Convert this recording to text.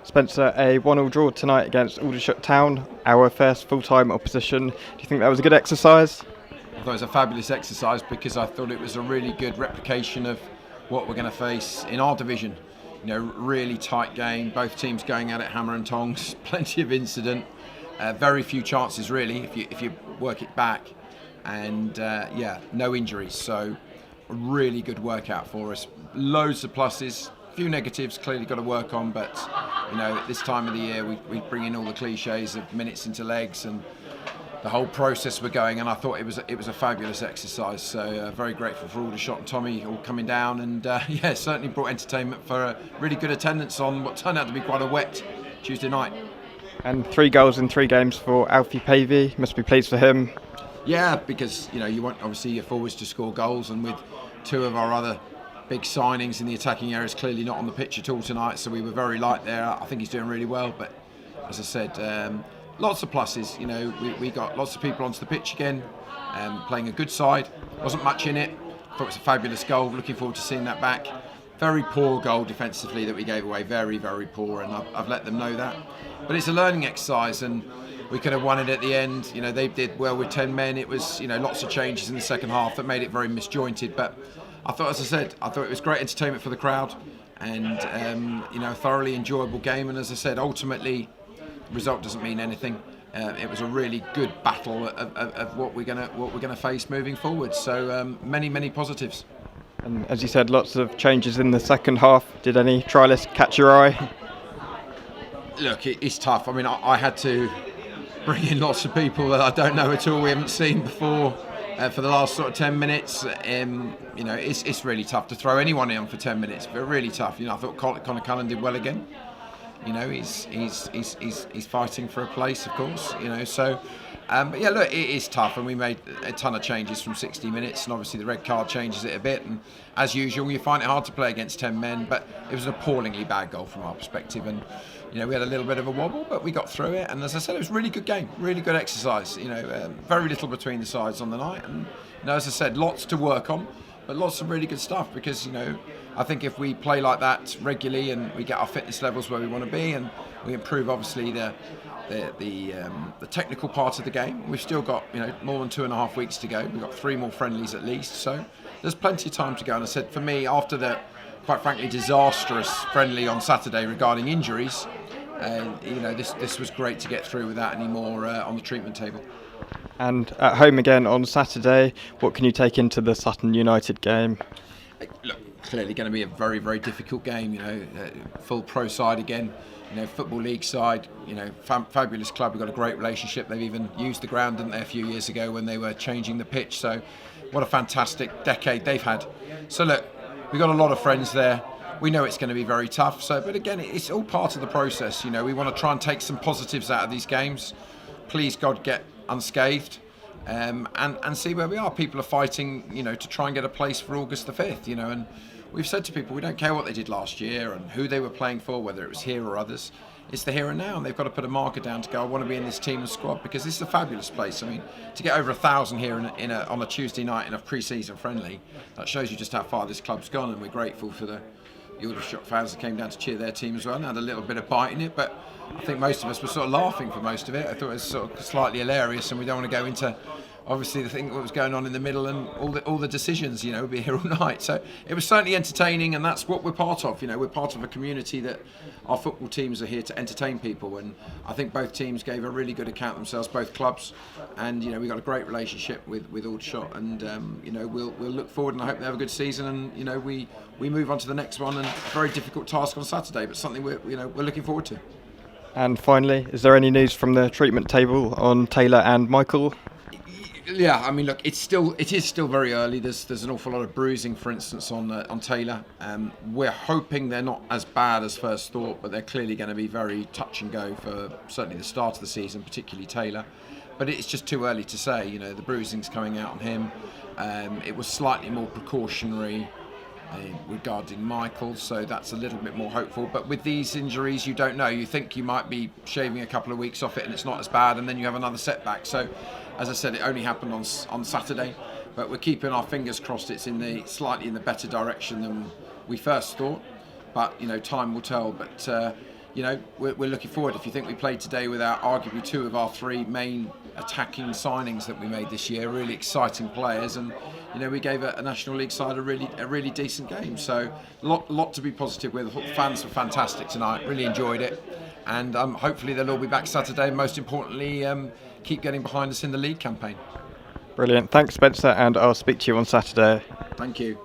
Spencer, a 1-1 draw tonight against Aldershot Town, our first full-time opposition. Do you think that was a good exercise? I thought it was a fabulous exercise because I thought it was a really good replication of what we're going to face in our division. You know, really tight game, both teams going at it hammer and tongs, plenty of incident, very few chances really if you work it back, and no injuries. So a really good workout for us. Loads of pluses, few negatives clearly got to work on, but you know, at this time of the year we bring in all the cliches of minutes into legs and the whole process we're going, and I thought it was a fabulous exercise. So very grateful for Aldershot and Tommy all coming down, and certainly brought entertainment for a really good attendance on what turned out to be quite a wet Tuesday night. And 3 goals in 3 games for Alfie Pavey. Must be pleased for him. Yeah, because you know you want obviously your forwards to score goals, and with 2 of our other big signings in the attacking areas clearly not on the pitch at all tonight, so we were very light there. I think he's doing really well, but as I said, lots of pluses. You know, we got lots of people onto the pitch again, playing a good side. Wasn't much in it. Thought it was a fabulous goal. Looking forward to seeing that back. Very poor goal defensively that we gave away. Very, very poor, and I've let them know that. But it's a learning exercise, and we could have won it at the end. You know, they did well with 10 men. It was, you know, lots of changes in the second half that made it very misjointed. But I thought, as I said, I thought it was great entertainment for the crowd, and you know, a thoroughly enjoyable game. And as I said, ultimately, result doesn't mean anything. It was a really good battle of what we're gonna face moving forward. So many positives. And as you said, lots of changes in the second half. Did any trialists catch your eye? Look, it's tough. I mean, I had to bring in lots of people that I don't know at all. We haven't seen before for the last sort of 10 minutes. You know, it's really tough to throw anyone in for 10 minutes, but really tough. You know, I thought Connor Cullen did well again. You know, he's fighting for a place, of course. You know, so but yeah, look, it is tough, and we made a ton of changes from 60 minutes, and obviously the red card changes it a bit. And as usual, you find it hard to play against 10 men, but it was an appallingly bad goal from our perspective, and you know, we had a little bit of a wobble, but we got through it. And as I said, it was a really good game, really good exercise. You know, very little between the sides on the night, and you know, as I said, lots to work on, but lots of really good stuff. Because you know, I think if we play like that regularly and we get our fitness levels where we want to be, and we improve obviously the technical part of the game, we've still got, you know, more than 2.5 weeks to go. We've got 3 more friendlies at least, so there's plenty of time to go. And I said, for me, after the quite frankly disastrous friendly on Saturday regarding injuries, you know, this was great to get through without any more on the treatment table. And at home again on Saturday, what can you take into the Sutton United game? Look, clearly going to be a very, very difficult game. You know, full pro side again. You know, Football League side. You know, fabulous club. We've got a great relationship. They've even used the ground, didn't they, a few years ago when they were changing the pitch. So, what a fantastic decade they've had. So look, we've got a lot of friends there. We know it's going to be very tough. So, but again, it's all part of the process. You know, we want to try and take some positives out of these games. Please God, get unscathed. And see where we are. People are fighting, you know, to try and get a place for August the 5th, you know, and we've said to people, we don't care what they did last year and who they were playing for, whether it was here or others. It's the here and now, and they've got to put a marker down to go, I want to be in this team and squad, because this is a fabulous place. I mean, to get over 1,000 here on a Tuesday night in a pre-season friendly, that shows you just how far this club's gone, and we're grateful for the Aldershot fans that came down to cheer their team as well and had a little bit of bite in it, but I think most of us were sort of laughing for most of it. I thought it was sort of slightly hilarious, and we don't want to go into obviously the thing that was going on in the middle and all the decisions. You know, we'll be here all night. So it was certainly entertaining, and that's what we're part of. You know, we're part of a community that our football teams are here to entertain people, and I think both teams gave a really good account of themselves, both clubs, and you know, we got a great relationship with Aldershot, and you know, we'll look forward, and I hope they have a good season, and you know, we move on to the next one, and a very difficult task on Saturday, but something we're looking forward to. And finally, is there any news from the treatment table on Taylor and Michael? Yeah, I mean, look, it is still very early. There's an awful lot of bruising, for instance, on Taylor. We're hoping they're not as bad as first thought, but they're clearly going to be very touch and go for certainly the start of the season, particularly Taylor. But it's just too early to say. You know, the bruising's coming out on him. It was slightly more precautionary regarding Michael, so that's a little bit more hopeful. But with these injuries, you don't know. You think you might be shaving a couple of weeks off it and it's not as bad, and then you have another setback. So, as I said, it only happened on Saturday, but we're keeping our fingers crossed it's slightly in the better direction than we first thought. But you know, time will tell. But you know, we're looking forward. If you think we played today without arguably 2 of our 3 main attacking signings that we made this year, really exciting players, and you know, we gave a National League side a really decent game. So lot to be positive with. The fans were fantastic tonight. Really enjoyed it, and hopefully they'll all be back Saturday. Most importantly, keep getting behind us in the league campaign. Brilliant. Thanks, Spencer, and I'll speak to you on Saturday. Thank you.